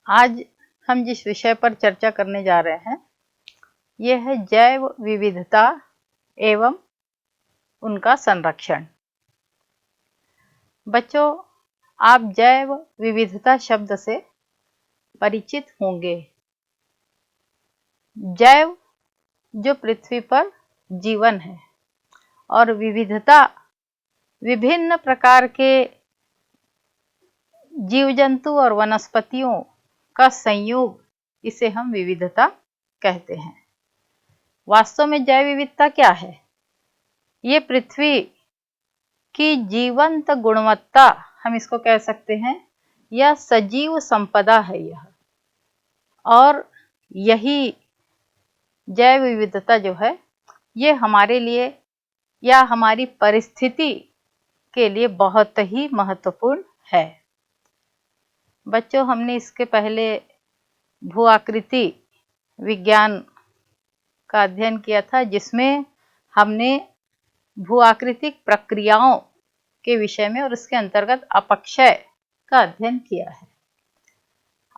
आज हम जिस विषय पर चर्चा करने जा रहे हैं ये है जैव विविधता एवं उनका संरक्षण। बच्चों, आप जैव विविधता शब्द से परिचित होंगे। जैव जो पृथ्वी पर जीवन है और विविधता विभिन्न प्रकार के जीव जंतु और वनस्पतियों का संयोग, इसे हम विविधता कहते हैं। वास्तव में जैव विविधता क्या है? ये पृथ्वी की जीवंत गुणवत्ता, हम इसको कह सकते हैं, यह सजीव संपदा है यह। और यही जैव विविधता जो है ये हमारे लिए या हमारी परिस्थिति के लिए बहुत ही महत्वपूर्ण है। बच्चों, हमने इसके पहले भू आकृति विज्ञान का अध्ययन किया था, जिसमें हमने भू आकृतिक प्रक्रियाओं के विषय में और उसके अंतर्गत अपक्षय का अध्ययन किया है।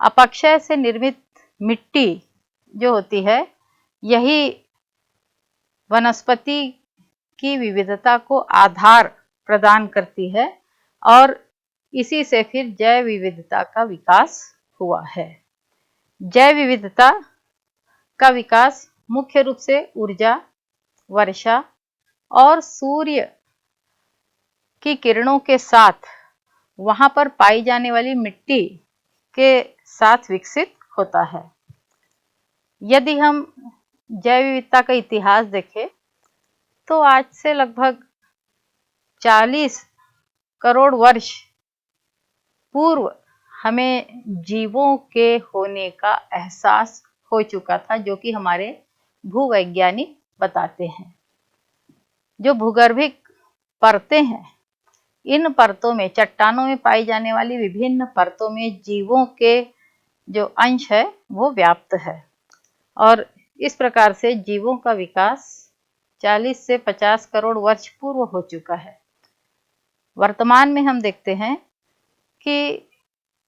अपक्षय से निर्मित मिट्टी जो होती है, यही वनस्पति की विविधता को आधार प्रदान करती है और इसी से फिर जैव विविधता का विकास हुआ है। जैव विविधता का विकास मुख्य रूप से ऊर्जा, वर्षा और सूर्य की किरणों के साथ वहां पर पाई जाने वाली मिट्टी के साथ विकसित होता है। यदि हम जैव विविधता का इतिहास देखें तो आज से लगभग 40 करोड़ वर्ष पूर्व हमें जीवों के होने का एहसास हो चुका था, जो कि हमारे भूवैज्ञानिक बताते हैं। जो भूगर्भिक परतें हैं, इन परतों में, चट्टानों में पाई जाने वाली विभिन्न परतों में जीवों के जो अंश है वो व्याप्त है और इस प्रकार से जीवों का विकास 40 से 50 करोड़ वर्ष पूर्व हो चुका है। वर्तमान में हम देखते हैं कि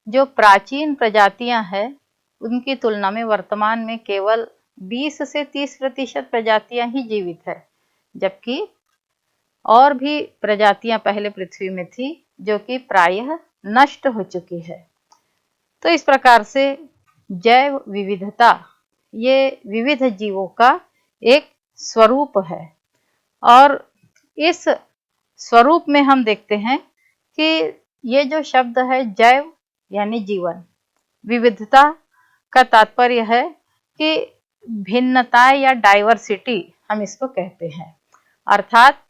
जो प्राचीन प्रजातियां हैं उनकी तुलना में वर्तमान में केवल 20 से 30% प्रजातियां ही जीवित है, जबकि और भी प्रजातियां पहले पृथ्वी में थी जो कि प्रायः नष्ट हो चुकी है। तो इस प्रकार से जैव विविधता ये विविध जीवों का एक स्वरूप है और इस स्वरूप में हम देखते हैं कि ये जो शब्द है जैव यानी जीवन, विविधता का तात्पर्य है कि भिन्नता या डाइवर्सिटी हम इसको कहते हैं। अर्थात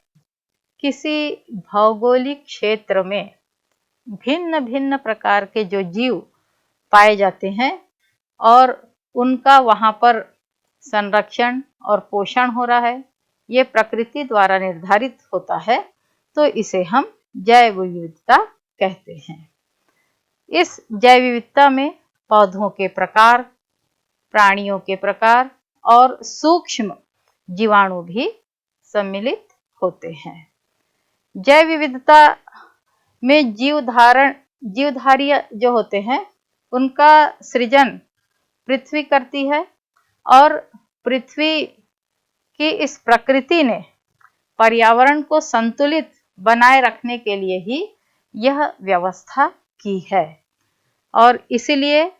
किसी भौगोलिक क्षेत्र में भिन्न भिन्न प्रकार के जो जीव पाए जाते हैं और उनका वहां पर संरक्षण और पोषण हो रहा है, ये प्रकृति द्वारा निर्धारित होता है, तो इसे हम जैव विविधता कहते हैं। इस जैव विविधता में पौधों के प्रकार, प्राणियों के प्रकार और सूक्ष्म जीवाणु भी सम्मिलित होते हैं। जैव विविधता में जीवधारी जो होते हैं उनका सृजन पृथ्वी करती है और पृथ्वी की इस प्रकृति ने पर्यावरण को संतुलित बनाए रखने के लिए ही यह व्यवस्था की है। और इसीलिए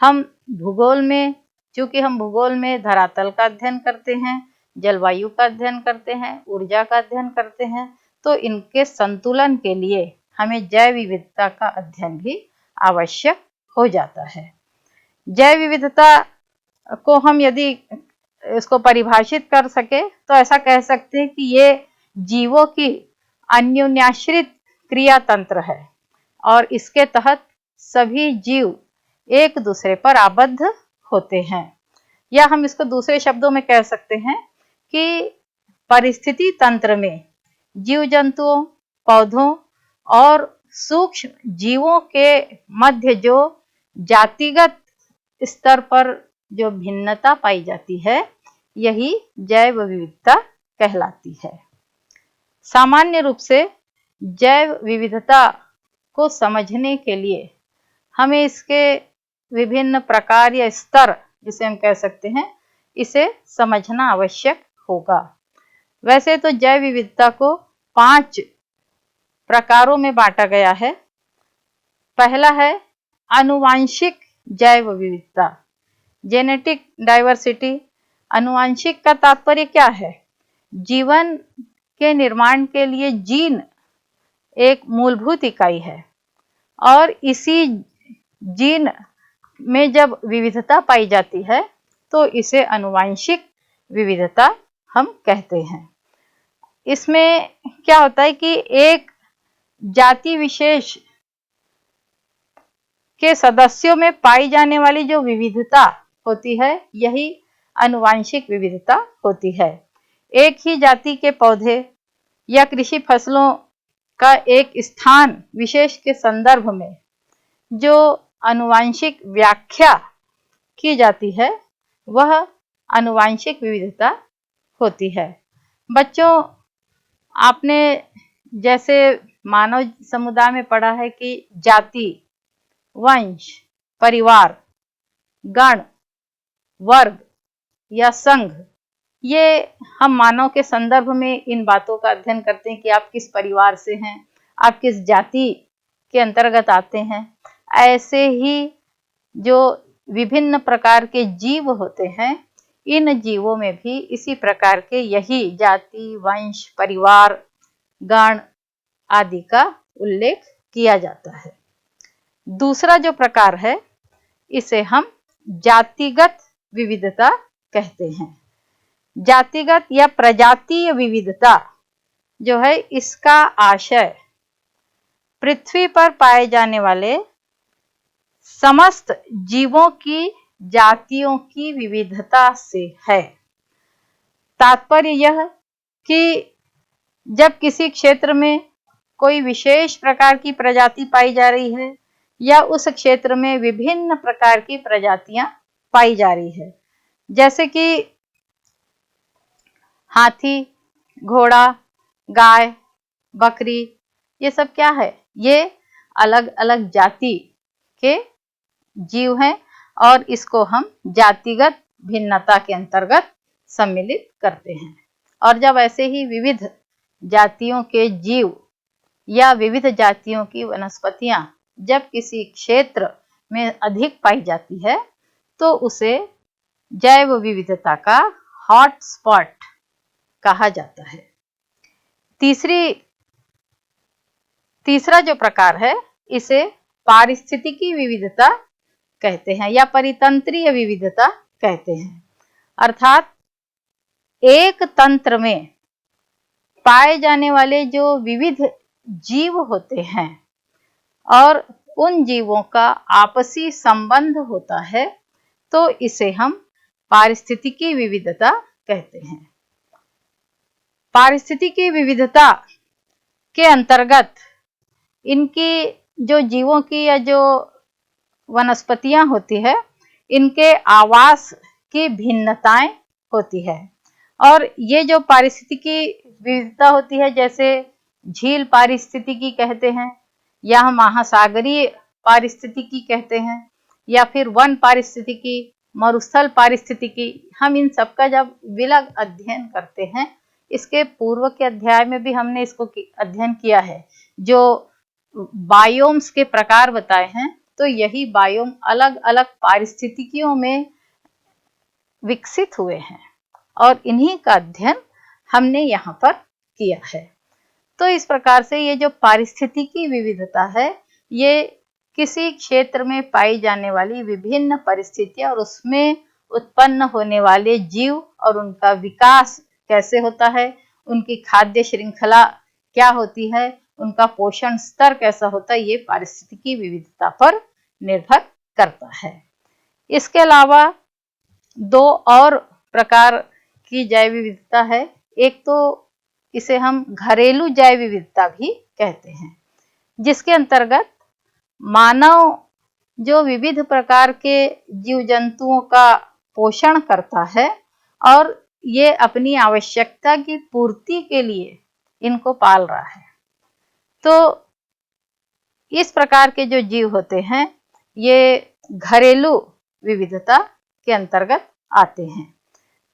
हम भूगोल में, चूंकि हम भूगोल में धरातल का अध्ययन करते हैं, जलवायु का अध्ययन करते हैं, ऊर्जा का अध्ययन करते हैं, तो इनके संतुलन के लिए हमें जैव विविधता का अध्ययन भी आवश्यक हो जाता है। जैव विविधता को हम यदि इसको परिभाषित कर सके तो ऐसा कह सकते हैं कि ये जीवों की अन्योन्याश्रित क्रिया तंत्र है और इसके तहत सभी जीव एक दूसरे पर आबद्ध होते हैं। या हम इसको दूसरे शब्दों में कह सकते हैं कि परिस्थिति तंत्र में जीव जंतुओं, पौधों और सूक्ष्म जीवों के मध्य जो जातिगत स्तर पर जो भिन्नता पाई जाती है, यही जैव विविधता कहलाती है। सामान्य रूप से जैव विविधता को समझने के लिए हमें इसके विभिन्न प्रकार या स्तर जिसे हम कह सकते हैं, इसे समझना आवश्यक होगा। वैसे तो जैव विविधता को 5 प्रकारों में बांटा गया है। पहला है आनुवांशिक जैव विविधता, जेनेटिक डाइवर्सिटी। आनुवांशिक का तात्पर्य क्या है? जीवन के निर्माण के लिए जीन एक मूलभूत इकाई है और इसी जीन में जब विविधता पाई जाती है तो इसे आनुवांशिक विविधता हम कहते हैं। इसमें क्या होता है कि एक जाति विशेष के सदस्यों में पाई जाने वाली जो विविधता होती है, यही आनुवांशिक विविधता होती है। एक ही जाति के पौधे या कृषि फसलों का एक स्थान विशेष के संदर्भ में जो आनुवांशिक व्याख्या की जाती है, वह आनुवांशिक विविधता होती है। बच्चों, आपने जैसे मानव समुदाय में पढ़ा है कि जाति, वंश, परिवार, गण, वर्ग या संघ, ये हम मानव के संदर्भ में इन बातों का अध्ययन करते हैं कि आप किस परिवार से हैं, आप किस जाति के अंतर्गत आते हैं। ऐसे ही जो विभिन्न प्रकार के जीव होते हैं, इन जीवों में भी इसी प्रकार के यही जाति, वंश, परिवार, गण आदि का उल्लेख किया जाता है। दूसरा जो प्रकार है, इसे हम जातिगत विविधता कहते हैं। जातिगत या प्रजातीय विविधता जो है, इसका आशय पृथ्वी पर पाए जाने वाले समस्त जीवों की जातियों की विविधता से है। तात्पर्य यह कि जब किसी क्षेत्र में कोई विशेष प्रकार की प्रजाति पाई जा रही है या उस क्षेत्र में विभिन्न प्रकार की प्रजातियां पाई जा रही है, जैसे कि हाथी, घोड़ा, गाय, बकरी, ये सब क्या है? ये अलग अलग जाति के जीव हैं और इसको हम जातिगत भिन्नता के अंतर्गत सम्मिलित करते हैं। और जब ऐसे ही विविध जातियों के जीव या विविध जातियों की वनस्पतियां जब किसी क्षेत्र में अधिक पाई जाती है, तो उसे जैव विविधता का हॉट स्पॉट कहा जाता है। तीसरा जो प्रकार है, इसे पारिस्थितिकी विविधता कहते हैं या परितंत्रीय विविधता कहते हैं। अर्थात एक तंत्र में पाए जाने वाले जो विविध जीव होते हैं और उन जीवों का आपसी संबंध होता है, तो इसे हम पारिस्थितिकी विविधता कहते हैं। पारिस्थितिकी विविधता के अंतर्गत इनकी जो जीवों की या जो वनस्पतियां होती है, इनके आवास की भिन्नताएं होती है। और ये जो पारिस्थितिकी विविधता होती है, जैसे झील पारिस्थितिकी कहते हैं या हम महासागरीय पारिस्थितिकी कहते हैं या फिर वन पारिस्थितिकी, मरुस्थल पारिस्थितिकी, हम इन सब का जब विलग अध्ययन करते हैं, इसके पूर्व के अध्याय में भी हमने इसको अध्ययन किया है। जो बायोम्स के प्रकार बताए हैं, तो यही बायोम अलग अलग पारिस्थितिकियों में विकसित हुए हैं और इन्हीं का अध्ययन हमने यहाँ पर किया है। तो इस प्रकार से ये जो पारिस्थितिकी विविधता है, ये किसी क्षेत्र में पाई जाने वाली विभिन्न परिस्थितियां और उसमें उत्पन्न होने वाले जीव और उनका विकास कैसे होता है, उनकी खाद्य श्रृंखला क्या होती है, उनका पोषण स्तर कैसा होता है, ये पारिस्थितिकी विविधता पर निर्भर करता है। इसके अलावा 2 और प्रकार की जैव विविधता है। एक तो इसे हम घरेलू जैव विविधता भी कहते हैं, जिसके अंतर्गत मानव जो विविध प्रकार के जीव जंतुओं का पोषण करता है और ये अपनी आवश्यकता की पूर्ति के लिए इनको पाल रहा है। तो इस प्रकार के जो जीव होते हैं, ये घरेलू विविधता के अंतर्गत आते हैं।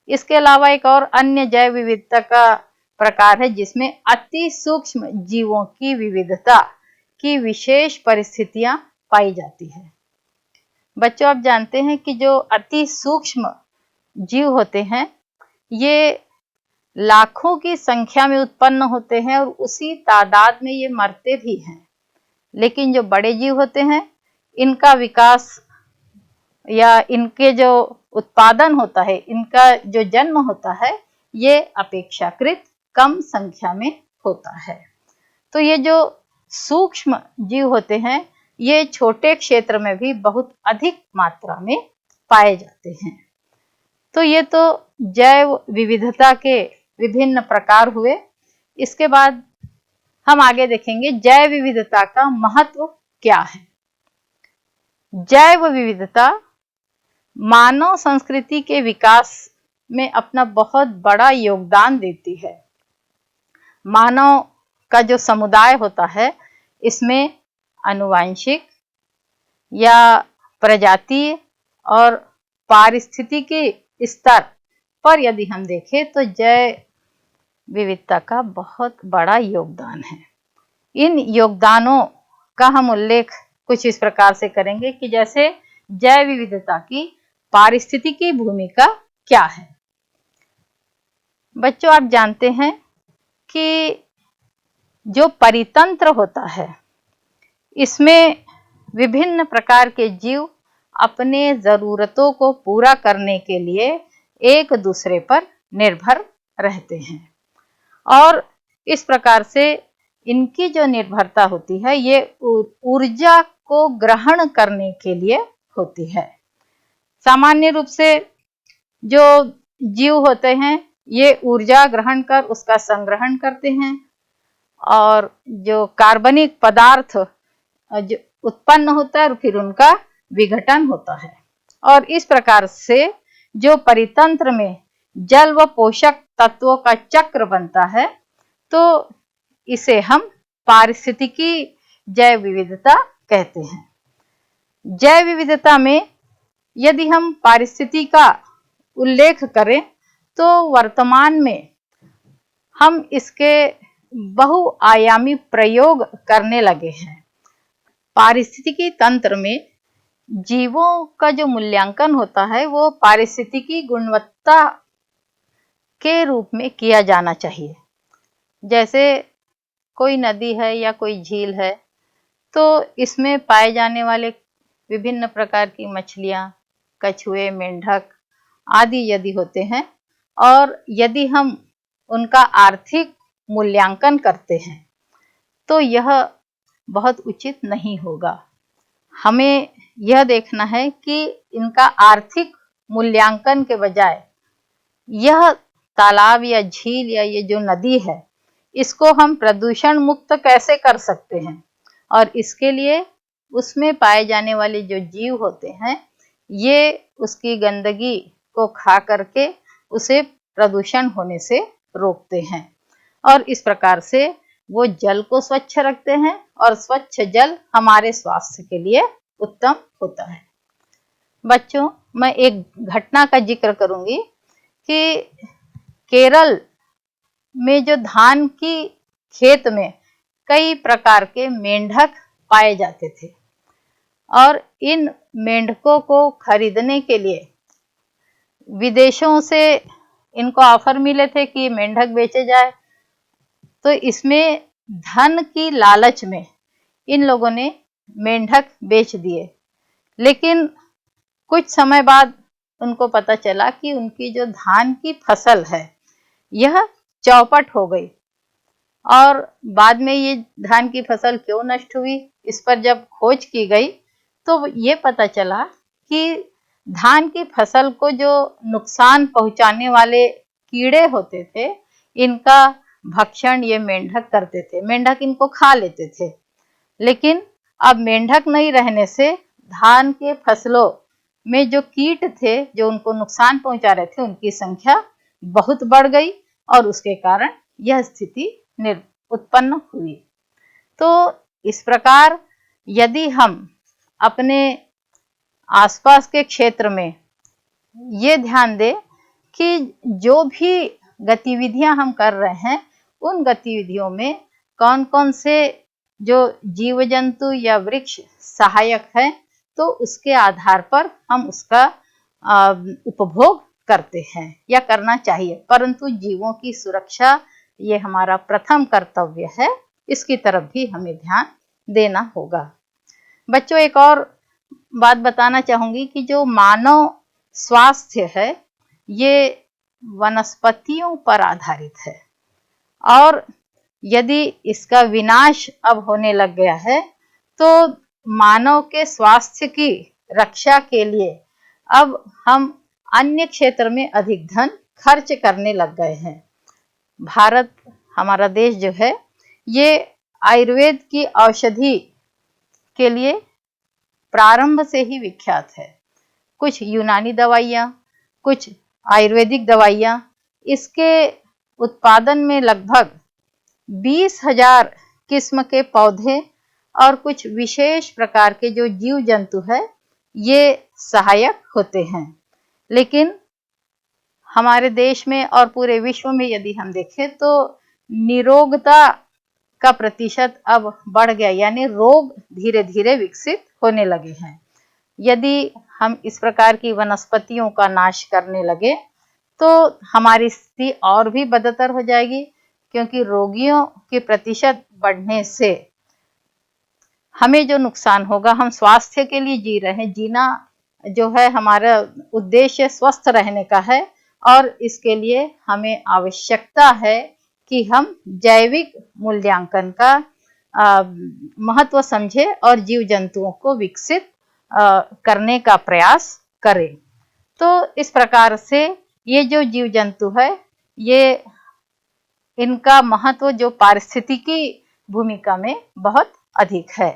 इसके अलावा एक और अन्य जैव विविधता का प्रकार है जिसमें अति सूक्ष्म जीवों की विविधता की विशेष परिस्थितियां पाई जाती है। बच्चों, आप जानते हैं कि जो अति सूक्ष्म जीव होते हैं ये लाखों की संख्या में उत्पन्न होते हैं और उसी तादाद में ये मरते भी हैं। लेकिन जो बड़े जीव होते हैं इनका विकास या इनके जो उत्पादन होता है, इनका जो जन्म होता है, ये अपेक्षाकृत कम संख्या में होता है। तो ये जो सूक्ष्म जीव होते हैं ये छोटे क्षेत्र में भी बहुत अधिक मात्रा में पाए जाते हैं। तो ये तो जैव विविधता के विभिन्न प्रकार हुए। इसके बाद हम आगे देखेंगे जैव विविधता का महत्व क्या है। जैव विविधता मानव संस्कृति के विकास में अपना बहुत बड़ा योगदान देती है। मानव का जो समुदाय होता है इसमें आनुवंशिक या प्रजातीय और पारिस्थितिकी स्तर पर यदि हम देखें तो जैव विविधता का बहुत बड़ा योगदान है। इन योगदानों का हम उल्लेख कुछ इस प्रकार से करेंगे कि जैसे जैव विविधता की पारिस्थितिकी भूमिका क्या है। बच्चों, आप जानते हैं कि जो परितंत्र होता है इसमें विभिन्न प्रकार के जीव अपने ज़रूरतों को पूरा करने के लिए एक दूसरे पर निर्भर रहते हैं और इस प्रकार से इनकी जो निर्भरता होती है ये ऊर्जा को ग्रहण करने के लिए होती है। सामान्य रूप से जो जीव होते हैं ये ऊर्जा ग्रहण कर उसका संग्रहण करते हैं और जो कार्बनिक पदार्थ जो उत्पन्न होता है और फिर उनका विघटन होता है और इस प्रकार से जो परितंत्र में जल व पोषक तत्वों का चक्र बनता है तो इसे हम पारिस्थितिकी जैव विविधता कहते हैं। जैव विविधता में यदि हम पारिस्थितिकी का उल्लेख करें तो वर्तमान में हम इसके बहुआयामी प्रयोग करने लगे हैं। पारिस्थितिकी तंत्र में जीवों का जो मूल्यांकन होता है वो पारिस्थितिकी गुणवत्ता के रूप में किया जाना चाहिए। जैसे कोई नदी है या कोई झील है तो इसमें पाए जाने वाले विभिन्न प्रकार की मछलियाँ, कछुए, मेंढक आदि यदि होते हैं और यदि हम उनका आर्थिक मूल्यांकन करते हैं तो यह बहुत उचित नहीं होगा। हमें यह देखना है कि इनका आर्थिक मूल्यांकन के बजाय यह तालाब या झील या ये जो नदी है इसको हम प्रदूषण मुक्त कैसे कर सकते हैं और इसके लिए उसमें पाए जाने वाले जो जीव होते हैं ये उसकी गंदगी को खा करके उसे प्रदूषण होने से रोकते हैं और इस प्रकार से वो जल को स्वच्छ रखते हैं और स्वच्छ जल हमारे स्वास्थ्य के लिए उत्तम होता है। बच्चों, मैं एक घटना का जिक्र करूंगी कि केरल में जो धान की खेत में कई प्रकार के मेंढक पाए जाते थे और इन मेंढकों को खरीदने के लिए विदेशों से इनको ऑफर मिले थे कि मेंढक बेचे जाए। तो इसमें धन की लालच में इन लोगों ने मेंढक बेच दिए, लेकिन कुछ समय बाद उनको पता चला कि उनकी जो धान की फसल है यह चौपट हो गई और बाद में ये धान की फसल क्यों नष्ट हुई इस पर जब खोज की गई तो ये पता चला कि धान की फसल को जो नुकसान पहुंचाने वाले कीड़े होते थे इनका भक्षण ये मेंढक करते थे। मेंढक इनको खा लेते थे, लेकिन अब मेंढक नहीं रहने से धान के फसलों में जो कीट थे जो उनको नुकसान पहुंचा रहे थे उनकी संख्या बहुत बढ़ गई और उसके कारण यह स्थिति उत्पन्न हुई। तो इस प्रकार यदि हम अपने आसपास के क्षेत्र में ये ध्यान दें कि जो भी गतिविधियां हम कर रहे हैं उन गतिविधियों में कौन कौन से जो जीव जंतु या वृक्ष सहायक है, तो उसके आधार पर हम उसका उपभोग करते हैं या करना चाहिए। परंतु जीवों की सुरक्षा ये हमारा प्रथम कर्तव्य है, इसकी तरफ भी हमें ध्यान देना होगा। बच्चों, एक और बात बताना चाहूंगी कि जो मानव स्वास्थ्य है ये वनस्पतियों पर आधारित है, और यदि इसका विनाश अब होने लग गया है तो मानव के स्वास्थ्य की रक्षा के लिए अब हम अन्य क्षेत्र में अधिक धन खर्च करने लग गए हैं। भारत, हमारा देश जो है, ये आयुर्वेद की औषधि के लिए प्रारंभ से ही विख्यात है। कुछ यूनानी दवाइयाँ, कुछ आयुर्वेदिक दवाइयाँ, इसके उत्पादन में लगभग 20,000 किस्म के पौधे और कुछ विशेष प्रकार के जो जीव जंतु है ये सहायक होते हैं। लेकिन हमारे देश में और पूरे विश्व में यदि हम देखें तो निरोगता का प्रतिशत अब बढ़ गया, यानी रोग धीरे धीरे विकसित होने लगे हैं। यदि हम इस प्रकार की वनस्पतियों का नाश करने लगे तो हमारी स्थिति और भी बदतर हो जाएगी, क्योंकि रोगियों के प्रतिशत बढ़ने से हमें जो नुकसान होगा, हम स्वास्थ्य के लिए जी रहे हैं, जीना जो है हमारा उद्देश्य स्वस्थ रहने का है, और इसके लिए हमें आवश्यकता है कि हम जैविक मूल्यांकन का महत्व समझे और जीव जंतुओं को विकसित करने का प्रयास करें। तो इस प्रकार से ये जो जीव जंतु है ये इनका महत्व जो पारिस्थितिकी भूमिका में बहुत अधिक है।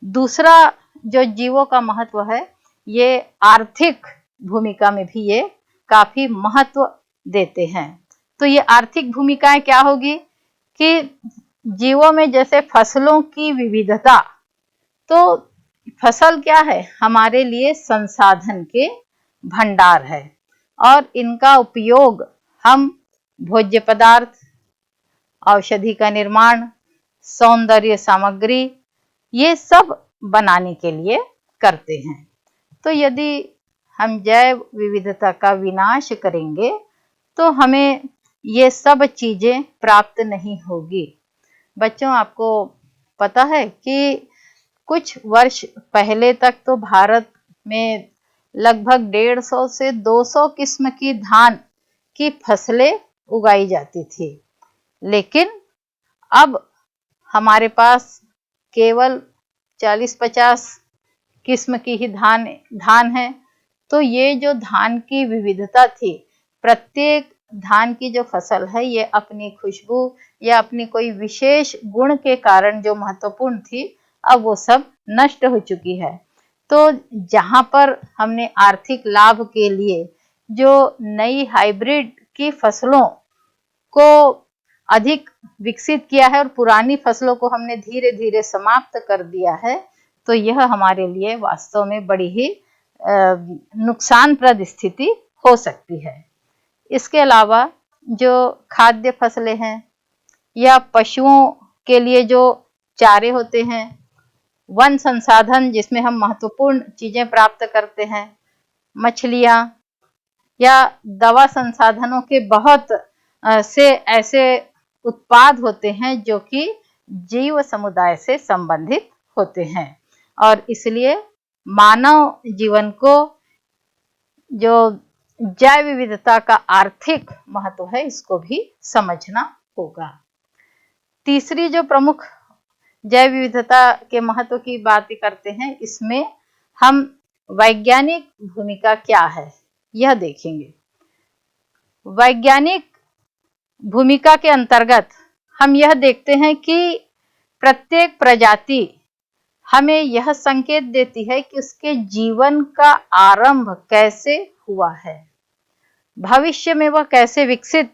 दूसरा जो जीवों का महत्व है ये आर्थिक भूमिका में भी ये काफी महत्व देते हैं। तो ये आर्थिक भूमिकाएं क्या होगी कि जीवों में जैसे फसलों की विविधता, तो फसल क्या है, हमारे लिए संसाधन के भंडार है, और इनका उपयोग हम भोज्य पदार्थ, औषधि का निर्माण, सौंदर्य सामग्री, ये सब बनाने के लिए करते हैं। तो यदि हम जैव विविधता का विनाश करेंगे तो हमें ये सब चीजें प्राप्त नहीं होगी। बच्चों, आपको पता है कि कुछ वर्ष पहले तक तो भारत में लगभग 150 से 200 किस्म की धान की फसलें उगाई जाती थी, लेकिन अब हमारे पास केवल 40-50 किस्म की ही धान है। तो ये जो धान की विविधता थी, प्रत्येक धान की जो फसल है ये अपनी खुशबू या अपनी कोई विशेष गुण के कारण जो महत्वपूर्ण थी, अब वो सब नष्ट हो चुकी है। तो जहाँ पर हमने आर्थिक लाभ के लिए जो नई हाइब्रिड की फसलों को अधिक विकसित किया है और पुरानी फसलों को हमने धीरे धीरे समाप्त कर दिया है, तो यह हमारे लिए वास्तव में बड़ी ही नुकसानप्रद स्थिति हो सकती है। इसके अलावा जो खाद्य फसलें हैं या पशुओं के लिए जो चारे होते हैं, वन संसाधन जिसमें हम महत्वपूर्ण चीजें प्राप्त करते हैं, मछलियाँ या दवा संसाधनों के बहुत से ऐसे उत्पाद होते हैं जो कि जीव समुदाय से संबंधित होते हैं, और इसलिए मानव जीवन को जो जैव विविधता का आर्थिक महत्व है इसको भी समझना होगा। तीसरी जो प्रमुख जैव विविधता के महत्व की बात करते हैं, इसमें हम वैज्ञानिक भूमिका क्या है यह देखेंगे। वैज्ञानिक भूमिका के अंतर्गत हम यह देखते हैं कि प्रत्येक प्रजाति हमें यह संकेत देती है कि उसके जीवन का आरंभ कैसे हुआ है, भविष्य में वह कैसे विकसित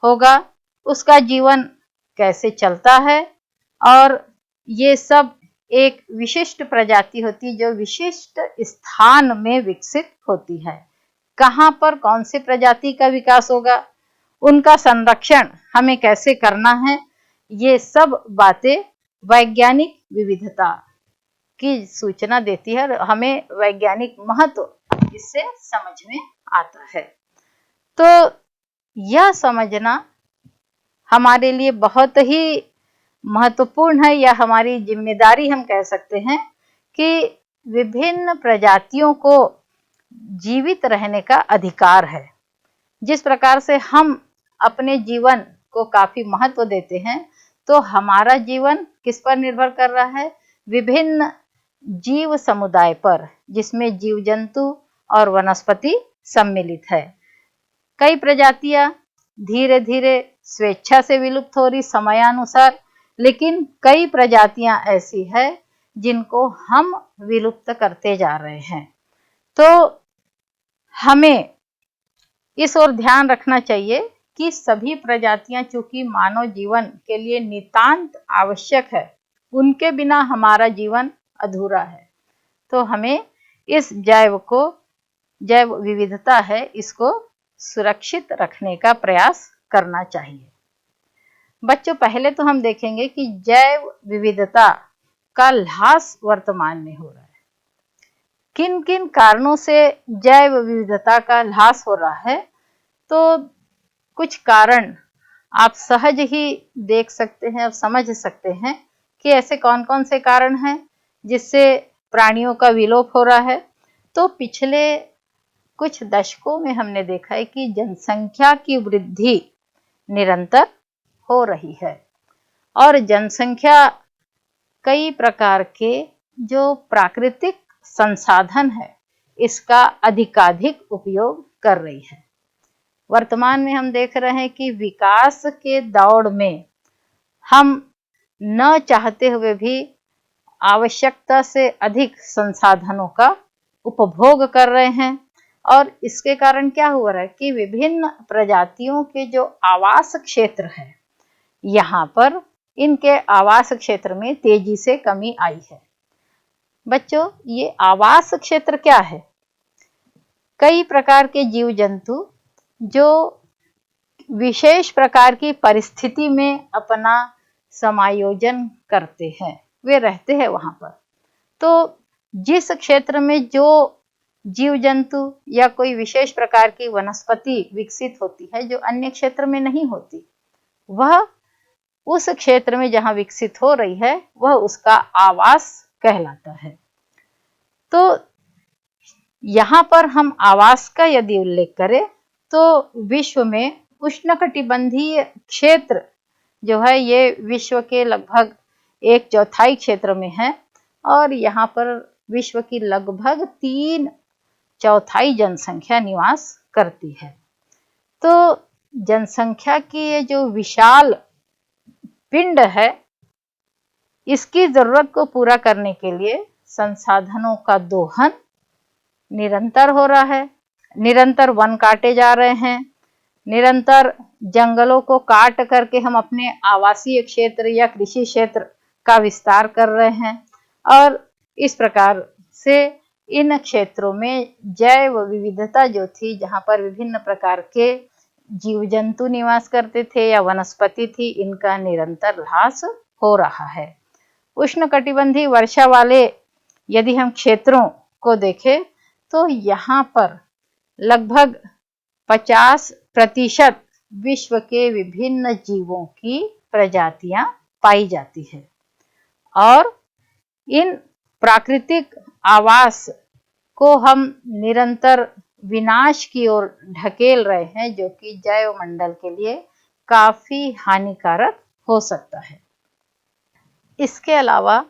होगा, उसका जीवन कैसे चलता है, और ये सब एक विशिष्ट प्रजाति होती है जो विशिष्ट स्थान में विकसित होती है। कहाँ पर कौन सी प्रजाति का विकास होगा, उनका संरक्षण हमें कैसे करना है, ये सब बातें वैज्ञानिक विविधता की सूचना देती है और हमें वैज्ञानिक महत्व इससे समझ में आता है। तो यह समझना हमारे लिए बहुत ही महत्वपूर्ण है, या हमारी जिम्मेदारी हम कह सकते हैं कि विभिन्न प्रजातियों को जीवित रहने का अधिकार है। जिस प्रकार से हम अपने जीवन को काफी महत्व देते हैं, तो हमारा जीवन किस पर निर्भर कर रहा है, विभिन्न जीव समुदाय पर, जिसमें जीव जंतु और वनस्पति सम्मिलित है। कई प्रजातियां धीरे धीरे स्वेच्छा से विलुप्त हो रही समयानुसार, लेकिन कई प्रजातियां ऐसी है जिनको हम विलुप्त करते जा रहे हैं। तो हमें इस ओर ध्यान रखना चाहिए कि सभी प्रजातियां चूंकि मानव जीवन के लिए नितांत आवश्यक है, उनके बिना हमारा जीवन अधूरा है। तो हमें इस जैव विविधता है, इसको सुरक्षित रखने का प्रयास करना चाहिए। बच्चों, पहले तो हम देखेंगे कि जैव विविधता का ह्रास वर्तमान में हो रहा है। किन किन कारणों से जैव विविधता का ह्रास हो रहा है, तो कुछ कारण आप सहज ही देख सकते हैं और समझ सकते हैं कि ऐसे कौन कौन से कारण हैं जिससे प्राणियों का विलोप हो रहा है। तो पिछले कुछ दशकों में हमने देखा है कि जनसंख्या की वृद्धि निरंतर हो रही है और जनसंख्या कई प्रकार के जो प्राकृतिक संसाधन है, इसका अधिकाधिक उपयोग कर रही है। वर्तमान में हम देख रहे हैं कि विकास के दौड़ में हम न चाहते हुए भी आवश्यकता से अधिक संसाधनों का उपभोग कर रहे हैं, और इसके कारण क्या हो रहा है कि विभिन्न प्रजातियों के जो आवास क्षेत्र है, यहाँ पर इनके आवास क्षेत्र में तेजी से कमी आई है। बच्चों, ये आवास क्षेत्र क्या है? कई प्रकार के जीव जंतु जो विशेष प्रकार की परिस्थिति में अपना समायोजन करते हैं, वे रहते हैं वहां पर। तो जिस क्षेत्र में जो जीव जंतु या कोई विशेष प्रकार की वनस्पति विकसित होती है जो अन्य क्षेत्र में नहीं होती, वह उस क्षेत्र में जहां विकसित हो रही है, वह उसका आवास कहलाता है। तो यहाँ पर हम आवास का यदि उल्लेख करें, तो विश्व में उष्णकटिबंधीय क्षेत्र जो है, ये विश्व के लगभग 1/4 क्षेत्र में है, और यहाँ पर विश्व की लगभग 3/4 जनसंख्या निवास करती है। तो जनसंख्या की ये जो विशाल पिंड है, इसकी जरूरत को पूरा करने के लिए संसाधनों का दोहन निरंतर हो रहा है। निरंतर वन काटे जा रहे हैं, निरंतर जंगलों को काट करके हम अपने आवासीय क्षेत्र या कृषि क्षेत्र का विस्तार कर रहे हैं, और इस प्रकार से इन क्षेत्रों में जैव विविधता जो थी, जहाँ पर विभिन्न प्रकार के जीव जंतु निवास करते थे या वनस्पति थी, इनका निरंतर ह्रास हो रहा है। उष्णकटिबंधीय वर्षा वाले यदि हम क्षेत्रों को देखें, तो यहाँ पर लगभग 50% विश्व के विभिन्न जीवों की प्रजातियां पाई जाती है, और इन प्राकृतिक आवास को हम निरंतर विनाश की ओर ढकेल रहे हैं, जो कि जैव मंडल के लिए काफी हानिकारक हो सकता है। इसके अलावा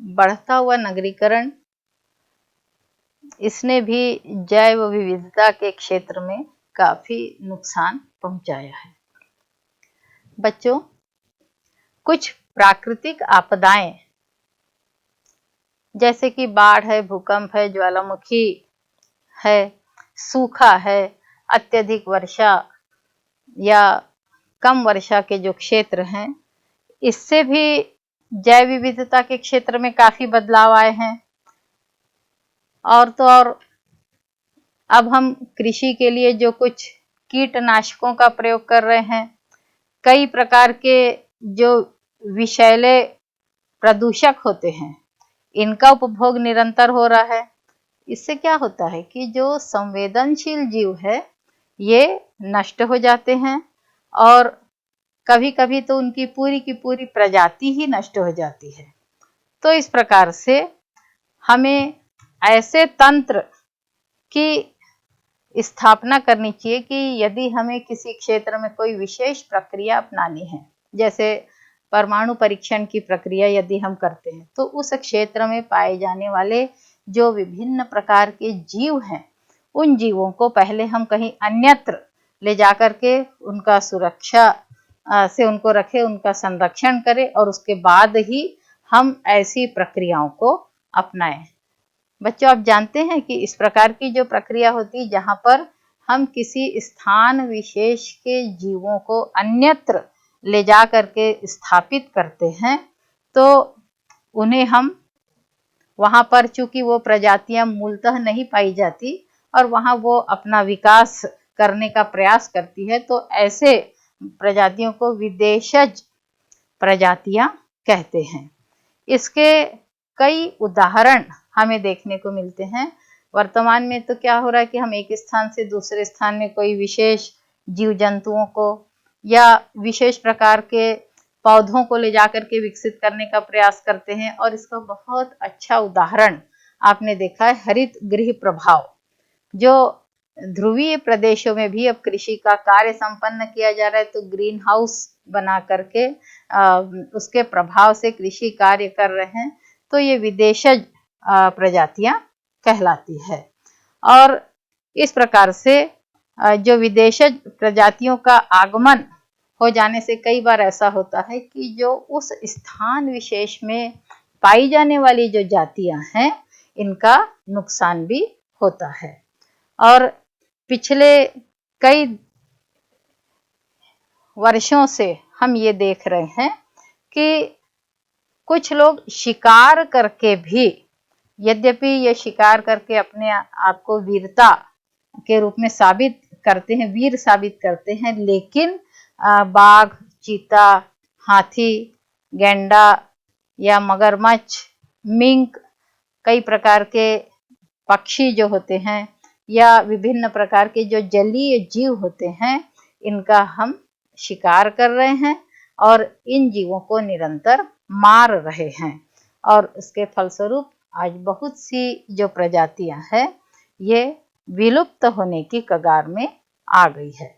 बढ़ता हुआ नगरीकरण, इसने भी जैव विविधता के क्षेत्र में काफी नुकसान पहुंचाया है। बच्चों, कुछ प्राकृतिक आपदाएं जैसे कि बाढ़ है, भूकंप है, ज्वालामुखी है, सूखा है, अत्यधिक वर्षा या कम वर्षा के जो क्षेत्र हैं, इससे भी जैव विविधता के क्षेत्र में काफी बदलाव आए हैं। और तो और अब हम कृषि के लिए जो कुछ कीटनाशकों का प्रयोग कर रहे हैं, कई प्रकार के जो विषैले प्रदूषक होते हैं, इनका उपभोग निरंतर हो रहा है। इससे क्या होता है कि जो संवेदनशील जीव है ये नष्ट हो जाते हैं और कभी कभी तो उनकी पूरी की पूरी प्रजाति ही नष्ट हो जाती है। तो इस प्रकार से हमें ऐसे तंत्र की स्थापना करनी चाहिए कि यदि हमें किसी क्षेत्र में कोई विशेष प्रक्रिया अपनानी है, जैसे परमाणु परीक्षण की प्रक्रिया यदि हम करते हैं, तो उस क्षेत्र में पाए जाने वाले जो विभिन्न प्रकार के जीव हैं, उन जीवों को पहले हम कहीं अन्यत्र ले जाकर के उनका सुरक्षा से उनको रखें, उनका संरक्षण करें और उसके बाद ही हम ऐसी प्रक्रियाओं को अपनाएं। बच्चों, आप जानते हैं कि इस प्रकार की जो प्रक्रिया होती है, जहाँ पर हम किसी स्थान विशेष के जीवों को अन्यत्र ले जा करके स्थापित करते हैं, तो उन्हें हम वहाँ पर, चूंकि वो प्रजातियां मूलतः नहीं पाई जाती और वहाँ वो अपना विकास करने का प्रयास करती है, तो ऐसे प्रजातियों को विदेशज प्रजातियां कहते हैं। इसके कई उदाहरण हमें देखने को मिलते हैं। वर्तमान में तो क्या हो रहा है कि हम एक स्थान से दूसरे स्थान में कोई विशेष जीव जंतुओं को या विशेष प्रकार के पौधों को ले जाकर के विकसित करने का प्रयास करते हैं, और इसका बहुत अच्छा उदाहरण आपने देखा है हरित गृह प्रभाव, जो ध्रुवीय प्रदेशों में भी अब कृषि का कार्य संपन्न किया जा रहा है। तो ग्रीन हाउस बना करके उसके प्रभाव से कृषि कार्य कर रहे हैं, तो ये विदेशज प्रजातियां कहलाती है। और इस प्रकार से जो विदेशज प्रजातियों का आगमन हो जाने से कई बार ऐसा होता है कि जो उस स्थान विशेष में पाई जाने वाली जो जातियां हैं, इनका नुकसान भी होता है। और पिछले कई वर्षों से हम ये देख रहे हैं कि कुछ लोग शिकार करके भी, यद्यपि ये शिकार करके अपने आप को वीरता के रूप में साबित करते हैं, वीर साबित करते हैं, लेकिन बाघ, चीता, हाथी, गैंडा या मगरमच्छ, मिंक, कई प्रकार के पक्षी जो होते हैं या विभिन्न प्रकार के जो जलीय जीव होते हैं, इनका हम शिकार कर रहे हैं और इन जीवों को निरंतर मार रहे हैं। और उसके फलस्वरूप आज बहुत सी जो प्रजातियां हैं, ये विलुप्त होने की कगार में आ गई है।